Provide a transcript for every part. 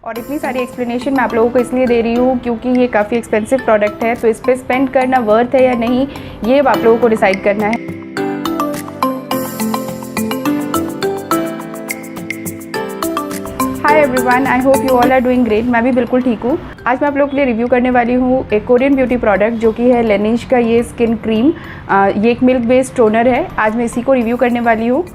और इतनी सारी एक्सप्लेनेशन मैं आप लोगों को इसलिए दे रही हूँ क्योंकि ये काफ़ी एक्सपेंसिव प्रोडक्ट है, तो इस पर स्पेंड करना वर्थ है या नहीं ये आप लोगों को डिसाइड करना है। Hi everyone, I hope you all are doing great. मैं भी बिल्कुल ठीक हूँ। आज मैं आप लोगों के लिए रिव्यू करने वाली हूँ एक कोरियन ब्यूटी प्रोडक्ट जो कि है लेनिश का ये स्किन क्रीम। ये एक मिल्क बेस्ड टोनर है। आज मैं इसी को रिव्यू करने वाली हूँ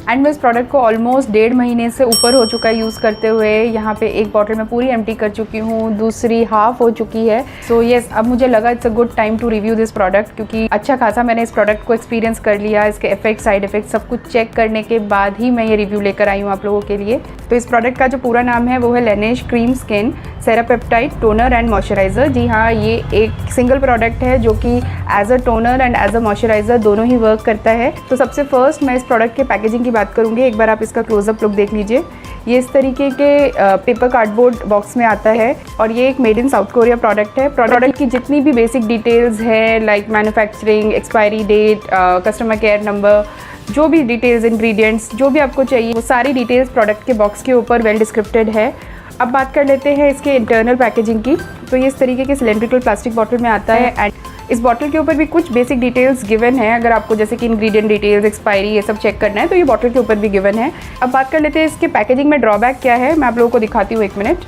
एंड मैं इस प्रोडक्ट को ऑलमोस्ट 1.5 महीने से ऊपर हो चुका है यूज़ करते हुए। यहाँ पे एक बॉटल मैं पूरी एम्प्टी कर चुकी हूँ, दूसरी हाफ हो चुकी है। सो येस, अब मुझे लगा it's a good time to review this product क्योंकि अच्छा खासा मैंने इस प्रोडक्ट को एक्सपीरियंस कर लिया। इसके इफेक्ट, साइड इफेक्ट सब कुछ चेक करने के बाद ही मैं ये रिव्यू लेकर आई हूँ आप लोगों के लिए। तो इस प्रोडक्ट का जो पूरा नाम है वो है लेनिश cream skin cerapeptide toner and moisturiser. जी हाँ, ये एक सिंगल प्रोडक्ट है जो कि as a toner and as a moisturiser दोनों ही वर्क करता है। तो सबसे फर्स्ट मैं इस प्रोडक्ट के पैकेजिंग की बात करूँगी। एक बार आप इसका क्लोजअप लुक देख लीजिए। ये इस तरीके के पेपर कार्डबोर्ड बॉक्स में आता है और ये एक made in south Korea product है। प्रोडक्ट की जितनी भी बेसिक डिटेल्स है like manufacturing, expiry date, customer care number, जो भी डिटेल्स, इंग्रेडिएंट्स जो भी आपको चाहिए वो सारी डिटेल्स प्रोडक्ट के बॉक्स के ऊपर वेल डिस्क्रिप्टेड है। अब बात कर लेते हैं इसके इंटरनल पैकेजिंग की। तो ये इस तरीके के सिलेंड्रिकल प्लास्टिक बॉटल में आता है एंड इस बॉटल के ऊपर भी कुछ बेसिक डिटेल्स गिवन है। अगर आपको जैसे कि इंग्रेडिएंट डिटेल्स, एक्सपायरी ये सब चेक करना है तो ये बॉटल के ऊपर भी गिवन है। अब बात कर लेते हैं इसके पैकेजिंग में ड्रॉबैक क्या है, मैं आप लोगों को दिखाती हूँ, 1 मिनट।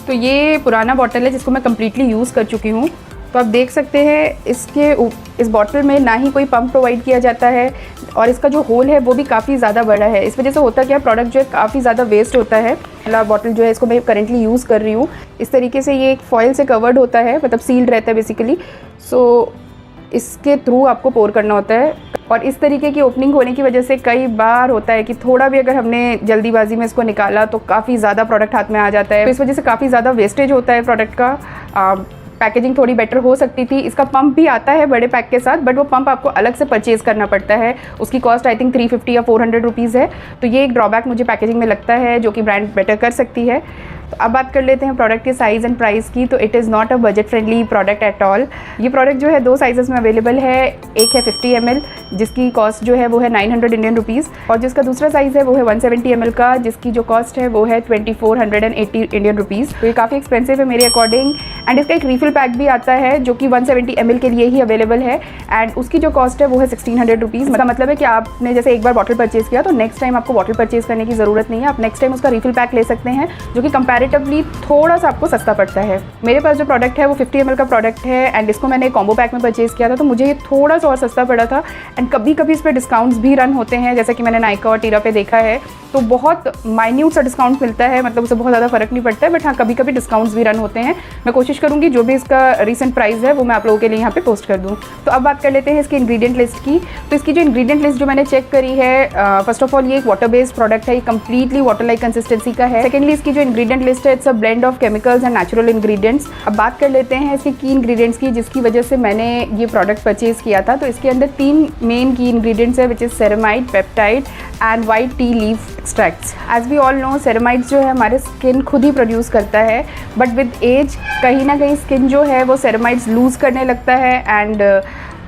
तो ये पुराना बॉटल है जिसको मैं कम्प्लीटली यूज़ कर चुकी हूँ। तो आप देख सकते हैं इस बॉटल में ना ही कोई पंप प्रोवाइड किया जाता है और इसका जो होल है वो भी काफ़ी ज़्यादा बड़ा है। इस वजह से होता क्या है, प्रोडक्ट जो है काफ़ी ज़्यादा वेस्ट होता है। बॉटल जो है इसको मैं करेंटली यूज़ कर रही हूँ। इस तरीके से ये एक फॉइल से कवर्ड होता है, मतलब सील्ड रहता है बेसिकली। सो इसके थ्रू आपको पोर करना होता है और इस तरीके की ओपनिंग होने की वजह से कई बार होता है कि थोड़ा भी अगर हमने जल्दीबाजी में इसको निकाला तो काफ़ी ज़्यादा प्रोडक्ट हाथ में आ जाता है। तो इस वजह से काफ़ी ज़्यादा वेस्टेज होता है प्रोडक्ट का। पैकेजिंग थोड़ी बेटर हो सकती थी। इसका पंप भी आता है बड़े पैक के साथ, बट वो पंप आपको अलग से परचेज़ करना पड़ता है। उसकी कॉस्ट आई थिंक 350 या 400 रुपीज़ है। तो ये एक ड्रॉबैक मुझे पैकेजिंग में लगता है जो कि ब्रांड बेटर कर सकती है। तो अब बात कर लेते हैं प्रोडक्ट के साइज़ एंड प्राइस की। तो it is not a budget friendly product at all. ये प्रोडक्ट जो है 2 साइज़ में अवेलेबल है। एक है 50 ml जिसकी कॉस्ट जो है वो है 900 इंडियन रुपीज़ और जिसका दूसरा साइज़ है वो है 170 ml का जिसकी जो कॉस्ट है वो है 2480 इंडियन रुपीज़। तो ये काफ़ी एक्सपेंसिव है मेरे अकॉर्डिंग। एंड इसका एक रीफिल पैक भी आता है जो कि 170 ml के लिए ही अवेलेबल है एंड उसकी जो कॉस्ट है वो है 1600 रुपीज़। इसका मतलब है कि आपने जैसे एक बार बॉटल परचेज़ किया तो नेक्स्ट टाइम आपको बॉटल परचेज़ करने की ज़रूरत नहीं है। आप नेक्स्ट टाइम उसका रीफिल पैक ले सकते हैं जो कि कंपैरेटिवली थोड़ा सा आपको सस्ता पड़ता है। मेरे पास जो प्रोडक्ट है वो 50 ml का प्रोडक्ट है एंड इसको मैंने कॉम्बो पैक में परचेज़ किया था तो मुझे ये थोड़ा सा और सस्ता पड़ा था। एंड कभी कभी इस पर डिस्काउंट्स भी रन होते हैं, जैसे कि मैंने नाइका और टीरा पे देखा है तो बहुत माइन्यूट सा डिस्काउंट मिलता है, मतलब उससे बहुत ज़्यादा फर्क नहीं पड़ता है। बट हाँ, कभी कभी डिस्काउंट्स भी रन होते हैं। मैं कोशिश करूँगी जो भी इसका रीसेंट प्राइस है वो मैं आप लोगों के लिए यहाँ पे पोस्ट कर दूँ। तो अब बात कर लेते हैं इसकी इंग्रेडिएंट लिस्ट की। तो इसकी जो इंग्रेडिएंट लिस्ट जो मैंने चेक करी है, फर्स्ट ऑफ ऑल ये एक वाटर बेस्ड प्रोडक्ट है, ये कम्प्लीटली वाटर लाइक कंसिस्टेंसी का है। सेकेंडली इसकी जो इंग्रेडिएंट लिस्ट है it's a blend of chemicals and natural ingredients. अब बात कर लेते हैं इसके की इंग्रेडिएंट्स की जिसकी वजह से मैंने ये प्रोडक्ट परचेज़ किया था। तो इसके अंदर 3 मेन की इंग्रेडिएंट्स है which is ceramide, peptide and white tea leaf extracts. As we all know ceramides जो है हमारे स्किन खुद ही प्रोड्यूस करता है, बट विद एज कहीं ना कहीं स्किन जो है वो सेरेमाइड्स लूज़ करने लगता है एंड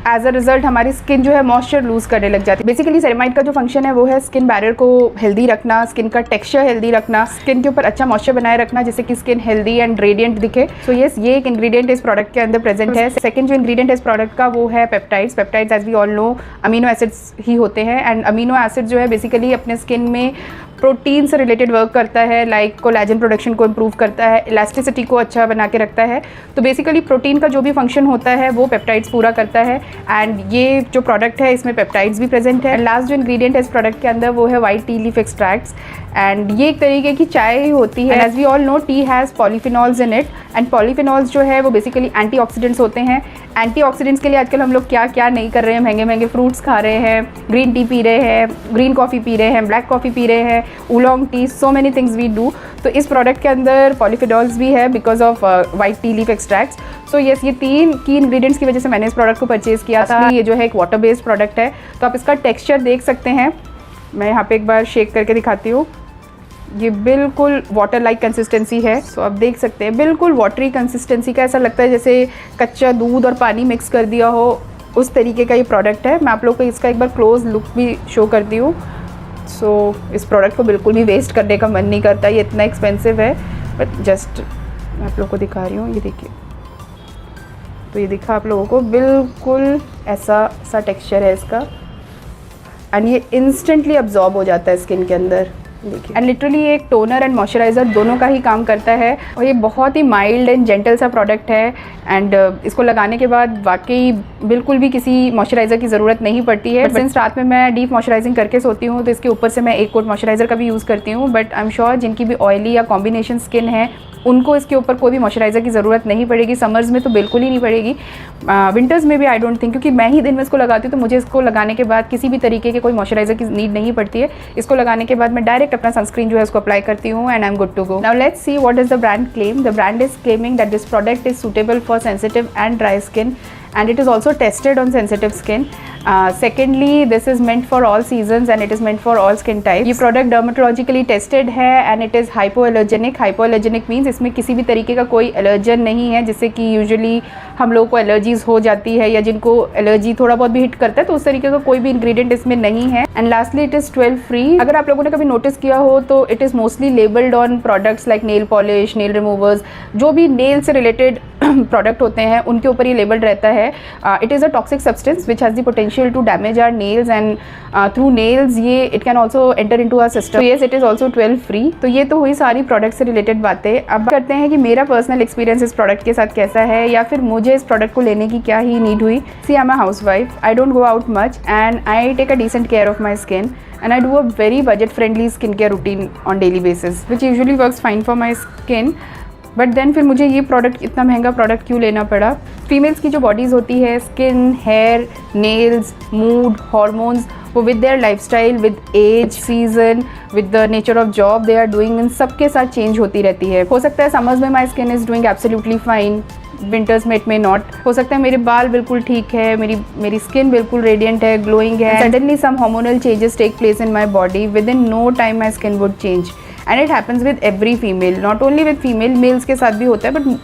एज अ रिजल्ट हमारी स्किन जो है मॉइस्चर लूज़ करने लग जाती है। बेसिकली सेरेमाइड का जो फंक्शन है वो है स्किन बैरियर को हेल्दी रखना, स्किन का टेक्सचर हेल्दी रखना, स्किन के ऊपर अच्छा मॉइस्चर बनाए रखना जिससे कि स्किन हेल्दी एंड रेडिएंट दिखे। सो येस, ये एक इंग्रेडिएंट इस प्रोडक्ट के अंदर प्रेजेंट है। सेकंड जो इंग्रेडिएंट है इस प्रोडक्ट का वो है peptides. Peptides as we all know amino acids ही होते हैं एंड अमीनो एसिड जो है बेसिकली अपने स्किन में प्रोटीन से रिलेटेड वर्क करता है, लाइक कोलेजन प्रोडक्शन को इम्प्रूव करता है, इलास्टिसिटी को अच्छा बना के रखता है। तो बेसिकली प्रोटीन का जो भी फंक्शन होता है वो पेप्टाइड्स पूरा करता है एंड ये जो प्रोडक्ट है इसमें पेप्टाइड्स भी प्रेजेंट है। लास्ट जो इंग्रेडिएंट है इस प्रोडक्ट के अंदर वो है white tea leaf extracts and ये एक तरीके की चाय ही होती है। As we all know tea has polyphenols in it and polyphenols जो है वो बेसिकली एंटीऑक्सीडेंट्स होते हैं। एंटीऑक्सीडेंट्स के लिए आजकल हम लोग क्या क्या नहीं कर रहे हैं, महंगे महंगे फ्रूट्स खा रहे हैं, ग्रीन टी पी रहे हैं, ग्रीन कॉफ़ी पी रहे हैं, ब्लैक कॉफ़ी पी रहे हैं, oolong tea, so many things we do. तो इस प्रोडक्ट के अंदर पॉलीफिनॉल्स भी है because of white tea leaf extracts. So yes, ये 3 की इंग्रेडिएंट्स की वजह से मैंने इस प्रोडक्ट को परचेज़ किया था। ये जो है एक वाटर बेस्ड प्रोडक्ट है। तो आप इसका टेक्स्चर देख सकते हैं, मैं यहाँ पे एक बार शेक करके दिखाती हूँ। ये बिल्कुल वाटर लाइक कंसिस्टेंसी है। सो आप देख सकते हैं बिल्कुल वाटरी कंसिस्टेंसी का, ऐसा लगता है जैसे कच्चा दूध और पानी मिक्स कर दिया हो, उस तरीके का ये प्रोडक्ट है। मैं आप लोग को इसका एक बार क्लोज लुक भी शो करती हूँ। सो इस प्रोडक्ट को बिल्कुल भी वेस्ट करने का मन नहीं करता। ये इतना एक्सपेंसिव है, बट जस्ट मैं आप लोगों को दिखा रही हूँ। ये देखिए, तो ये दिखा आप लोगों को, बिल्कुल ऐसा सा टेक्सचर है इसका, एंड ये इंस्टेंटली अब्जॉर्ब हो जाता है स्किन के अंदर, देखिए। एंड लिटरली ये एक टोनर एंड मॉइस्चराइज़र दोनों का ही काम करता है, और ये बहुत ही माइल्ड एंड जेंटल सा प्रोडक्ट है। एंड इसको लगाने के बाद वाकई बिल्कुल भी किसी मॉइस्चराइज़र की ज़रूरत नहीं पड़ती है। सिंस रात में मैं डीप मॉइस्चराइजिंग करके सोती हूँ, तो इसके ऊपर से मैं एक कोट मॉइस्चराइज़र का भी यूज़ करती हूँ। बट आई एम श्योर जिनकी भी ऑयली या कॉम्बिनेशन स्किन है, उनको इसके ऊपर कोई भी मॉइस्चराइज़र की ज़रूरत नहीं पड़ेगी। समर्स में तो बिल्कुल ही नहीं पड़ेगी, विंटर्स में भी आई डोंट थिंक, क्योंकि मैं ही दिन में इसको लगाती हूँ, तो मुझे इसको लगाने के बाद किसी भी तरीके के कोई मॉइस्चराइज़र की नीड नहीं पड़ती है। इसको लगाने के बाद मैं डायरेक्ट अपना सनस्क्रीन जो है उसको अप्लाई करती हूँ, and I am good to go. Now let's see what is the brand claim. The brand is claiming that this product is suitable for sensitive and dry skin, and it is also tested on sensitive skin. Secondly, this is meant for all seasons and it is meant for all skin types. ये product dermatologically tested है and it is hypoallergenic. Hypoallergenic means इसमें किसी भी तरीके का कोई allergen नहीं है, जिससे कि यूजुअली हम लोगों को एलर्जीज हो जाती है, या जिनको एलर्जी थोड़ा बहुत भी हिट करता है, तो उस तरीके का कोई भी इंग्रेडिएंट इसमें नहीं है। And lastly it is 12 free. अगर आप लोगों ने कभी नोटिस किया हो तो it is mostly labelled on products like nail polish, nail removers, जो भी नेल से रिलेटेड प्रोडक्ट होते हैं उनके ऊपर ये लेबल्ड रहता है। It is a toxic substance which has the potential to damage our nails, and through nails ये it can also enter into our system. Yes, it is also 12 free. तो ये तो हुई सारी प्रोडक्ट से रिलेटेड बातें। अब बात करते हैं कि मेरा पर्सनल एक्सपीरियंस इस प्रोडक्ट के साथ कैसा है, या फिर मुझे इस प्रोडक्ट को लेने की क्या ही नीड हुई। See, I am a housewife, I don't go out much and I take a decent care of my skin, and I do a very budget friendly skincare routine on daily basis which usually works fine for my skin. But then फिर मुझे ये product, इतना महंगा product क्यों लेना पड़ा। Females की जो बॉडीज़ होती है, skin, hair, nails, mood, hormones, वो with their lifestyle, with age, season, with the nature of job they are doing, इन सब के साथ चेंज होती रहती है। हो सकता है समर्स में my skin is doing absolutely fine, winters में इट मे नॉट। हो सकता है मेरे बाल बिल्कुल ठीक है, मेरी स्किन बिल्कुल रेडियंट है, ग्लोइंग है, suddenly some hormonal changes take place in my body, within no time my skin would change, and it happens with every female, not only with female, males के साथ भी होता है, but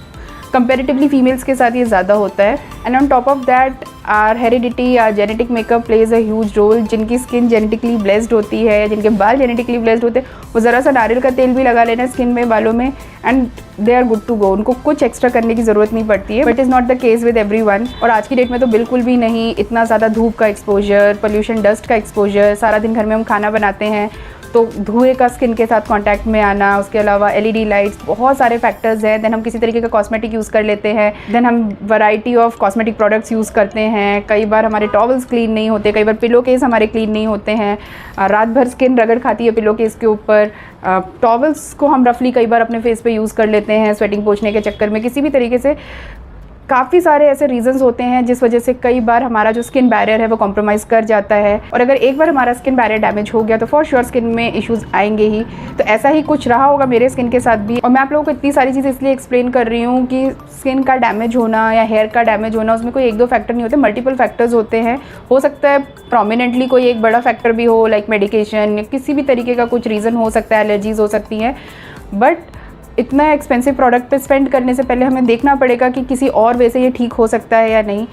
comparatively females के साथ ये ज़्यादा होता है। And on top of that our heredity, our genetic makeup plays a huge role. जिनकी स्किन जेनेटिकली ब्लेस्ड होती है, जिनके बाल जेनेटिकली ब्लेस्ड होते हैं, वो ज़रा सा नारियल का तेल भी लगा लेना स्किन में, बालों में, and they are good to go. उनको कुछ एक्स्ट्रा करने की ज़रूरत नहीं पड़ती है, but is not the case with everyone. और आज की डेट में तो बिल्कुल भी नहीं। इतना ज़्यादा धूप का एक्सपोजर, पोल्यूशन, डस्ट का एक्सपोजर, सारा दिन घर में हम खाना बनाते हैं तो धुएं का स्किन के साथ कांटेक्ट में आना, उसके अलावा एलईडी लाइट्स, बहुत सारे फैक्टर्स हैं। देन हम किसी तरीके का कॉस्मेटिक यूज़ कर लेते हैं, देन हम variety of cosmetic products use करते हैं। कई बार हमारे टॉवल्स क्लीन नहीं होते, कई बार पिलो केस हमारे क्लीन नहीं होते हैं, रात भर स्किन रगड़ खाती है पिलो केस के ऊपर। टॉवल्स को हम रफली कई बार अपने फेस पे यूज़ कर लेते हैं स्वेटिंग पोंछने के चक्कर में। किसी भी तरीके से काफ़ी सारे ऐसे रीजंस होते हैं जिस वजह से कई बार हमारा जो स्किन बैरियर है वो कॉम्प्रोमाइज़ कर जाता है, और अगर एक बार हमारा स्किन बैरियर डैमेज हो गया तो फॉर श्योर स्किन में इश्यूज़ आएंगे ही। तो ऐसा ही कुछ रहा होगा मेरे स्किन के साथ भी। और मैं आप लोगों को इतनी सारी चीज़ें इसलिए एक्सप्लेन कर रही हूँ कि स्किन का डैमेज होना या हेयर का डैमेज होना, उसमें कोई एक दो फैक्टर नहीं होते, मल्टीपल फैक्टर्स होते हैं। हो सकता है प्रोमिनेंटली कोई एक बड़ा फैक्टर भी हो, लाइक मेडिकेशन, या किसी भी तरीके का कुछ रीज़न हो सकता है, एलर्जीज़ हो सकती हैं। बट इतना एक्सपेंसिव प्रोडक्ट पे स्पेंड करने से पहले हमें देखना पड़ेगा कि किसी और वे से ये ठीक हो सकता है या नहीं।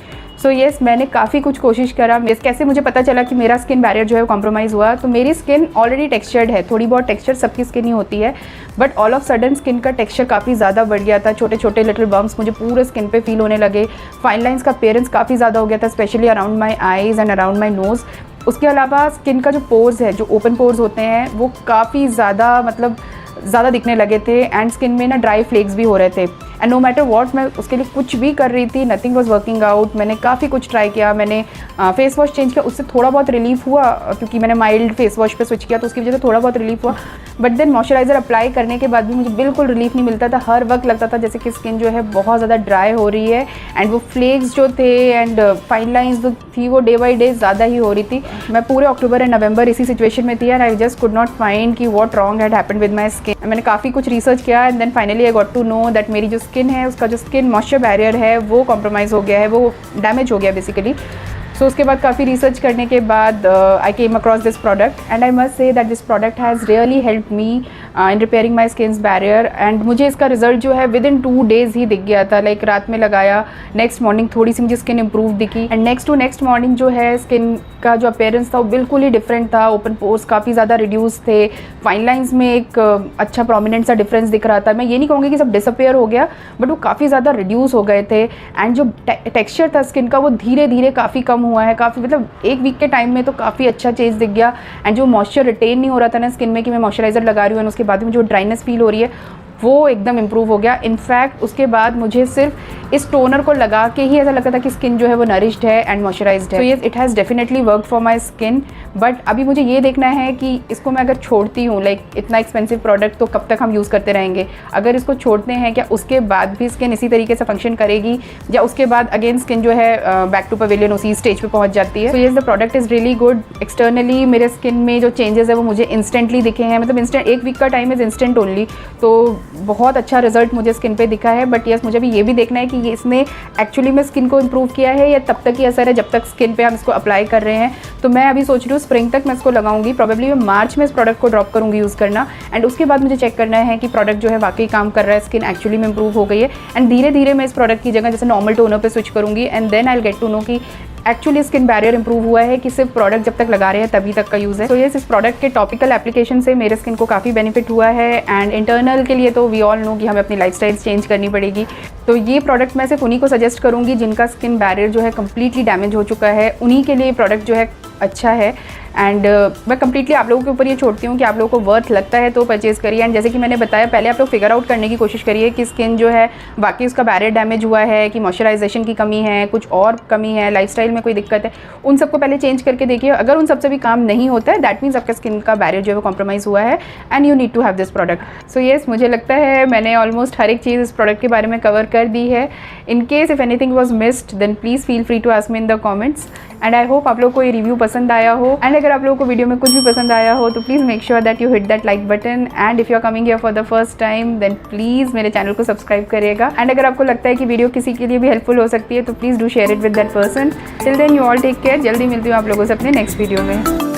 सो येस, मैंने काफ़ी कुछ कोशिश करा। कैसे मुझे पता चला कि मेरा स्किन बैरियर जो है वो कॉम्प्रोमाइज़ हुआ, तो मेरी स्किन ऑलरेडी टेक्सचर्ड है, थोड़ी बहुत टेक्सचर सबकी स्किन ही होती है, but all of sudden skin का टेक्सचर काफ़ी ज़्यादा बढ़ गया था। छोटे छोटे लिटिल बम्प्स मुझे पूरे स्किन पे फील होने लगे, फाइन लाइन्स का अपीयरेंस काफ़ी ज़्यादा हो गया था, specially around my eyes and around my nose. उसके अलावा स्किन का जो पोर्स है, जो ओपन पोर्स होते हैं, वो काफ़ी ज़्यादा ज़्यादा दिखने लगे थे, एंड स्किन में ना ड्राई फ्लेक्स भी हो रहे थे। एंड नो मैटर व्हाट, मैं उसके लिए कुछ भी कर रही थी, नथिंग वाज वर्किंग आउट। मैंने काफ़ी कुछ ट्राई किया, मैंने फेस वॉश चेंज किया, उससे थोड़ा बहुत रिलीफ हुआ, क्योंकि मैंने माइल्ड फेस वॉश पे स्विच किया तो उसकी वजह से थोड़ा बहुत रिलीफ हुआ। बट देन मॉइस्चराइज़र अप्लाई करने के बाद भी मुझे बिल्कुल रिलीफ नहीं मिलता था। हर वक्त लगता था जैसे कि स्किन जो है बहुत ज़्यादा ड्राई हो रही है, एंड वो फ्लेक्स जो थे एंड फाइन लाइन्स जो थी वो डे बाई डे ज़्यादा ही हो रही थी। मैं पूरे अक्टूबर एंड नवंबर इसी सिचुएशन में थी, and I just could not find कि what wrong had happened with my skin. मैंने काफ़ी कुछ रिसर्च किया, and then finally I got to know that मेरी जो स्किन है, उसका जो स्किन मॉइस्चर बैरियर है वो कॉम्प्रोमाइज़ हो गया है, वो डैमेज हो गया बेसिकली। सो उसके बाद काफ़ी रिसर्च करने के बाद I came across this product, and I must say that this product has really help me in repairing my skins barrier. And मुझे इसका रिजल्ट जो है विद इन 2 days ही दिख गया था। लाइक रात में लगाया, नेक्स्ट मॉर्निंग थोड़ी सी मुझे स्किन इंप्रूव दिखी एंड नेक्स्ट मॉर्निंग जो है स्किन का जो अपीयरेंस था वो बिल्कुल ही डिफरेंट था। ओपन पोर्स काफ़ी ज़्यादा रिड्यूस थे, फाइन लाइंस में एक अच्छा प्रोमिनेंट सा डिफरेंस दिख रहा था। मैं ये नहीं कहूँगी कि सब डिसअपेयर हो गया, बट वो काफ़ी ज़्यादा रिड्यूस हो गए थे। एंड जो टेक्सचर था स्किन का वो धीरे धीरे काफ़ी कम हुआ है, काफ़ी मतलब 1 वीक के टाइम में तो काफ़ी अच्छा चेंज दिख गया। एंड जो मॉइस्चर रिटेन नहीं हो रहा था ना स्किन में कि मैं मॉइस्चराइजर लगा रही हूँ, उसके बाद में जो ड्राइनेस फील हो रही है वो एकदम इम्प्रूव हो गया। इनफैक्ट उसके बाद मुझे सिर्फ इस टोनर को लगा के ही ऐसा लगता था कि स्किन जो है वो नरिश्ड है एंड मॉइस्चराइज्ड है। तो yes, it has definitely worked for my skin. But अभी मुझे ये देखना है कि इसको मैं अगर छोड़ती हूँ, लाइक इतना एक्सपेंसिव प्रोडक्ट तो कब तक हम यूज़ करते रहेंगे। अगर इसको छोड़ते हैं, क्या उसके बाद भी स्किन इसी तरीके से फंक्शन करेगी, या उसके बाद अगेन स्किन जो है बैक टू पवेलियन उसी स्टेज पे पहुँच जाती है। तो yes, the product is really good. Externally मेरे स्किन में जो चेंजेस है वो मुझे इंस्टेंटली दिखे हैं, मतलब इंस्टेंट, 1 वीक का टाइम इज़ इंस्टेंट ओनली। तो बहुत अच्छा रिजल्ट मुझे स्किन पे दिखा है। बट यस, मुझे अभी ये भी देखना है कि ये इसने एक्चुअली में स्किन को इम्प्रूव किया है या तब तक ही असर है जब तक स्किन पे हम इसको अप्लाई कर रहे हैं। तो मैं अभी सोच रही हूँ स्प्रिंग तक मैं इसको लगाऊंगी, प्रॉबेबली मैं मार्च में इस प्रोडक्ट को ड्रॉप करूँगी यूज़ करना। एंड उसके बाद मुझे चेक करना है कि प्रोडक्ट जो है वाकई काम कर रहा है, स्किन एक्चुअली में इम्प्रूव हो गई है। एंड धीरे धीरे मैं इस प्रोडक्ट की जगह जैसे नॉर्मल टोनर पे स्विच करूँगी and then I will get to know कि एक्चुअली स्किन बैरियर इंप्रूव हुआ है कि सिर्फ प्रोडक्ट जब तक लगा रहे हैं तभी तक का यूज़ है। तो यस, इस प्रोडक्ट के टॉपिकल एप्लीकेशन से मेरे स्किन को काफ़ी बेनिफिट हुआ है। एंड इंटरनल के लिए तो वी ऑल नो कि हमें अपनी लाइफस्टाइल चेंज करनी पड़ेगी। तो ये प्रोडक्ट मैं सिर्फ उन्हीं को सजेस्ट करूँगी जिनका स्किन बैरियर जो है कम्प्लीटली डैमेज हो चुका है, उन्हीं के लिए प्रोडक्ट जो है अच्छा है। एंड मैं कम्प्लीटली आप लोगों के ऊपर ये छोड़ती हूँ कि आप लोगों को वर्थ लगता है तो परचेज़ करिए। एंड जैसे कि मैंने बताया, पहले आप लोग फिगर आउट करने की कोशिश करिए कि स्किन जो है बाकी उसका बैरियर डैमेज हुआ है, कि मॉइस्चराइजेशन की कमी है, कुछ और कमी है, लाइफस्टाइल में कोई दिक्कत है, उन सबको पहले चेंज करके देखिए। अगर उन सबसे भी काम नहीं होता है, दैट मीन्स आपका स्किन का बैरियर जो है वो कॉम्प्रोमाइज़ हुआ है and you need to have this product. So yes, मुझे लगता है मैंने ऑलमोस्ट हर एक चीज़ इस प्रोडक्ट के बारे में कवर कर दी है। In case if anything was missed then please feel free to ask me in the comments. And I hope आप लोग को ये रिव्यू पसंद आया हो। एंड अगर आप लोगों को वीडियो में कुछ भी पसंद आया हो तो please make sure that you hit that like button. And if you are coming here for the first time then please मेरे चैनल को सब्सक्राइब करिएगा। एंड अगर आपको लगता है कि वीडियो किसी के लिए भी हेल्पफुल हो सकती है तो please do share it with that person. Till then you all take care. जल्दी मिलती हूँ आप लोगों से अपने नेक्स्ट वीडियो में।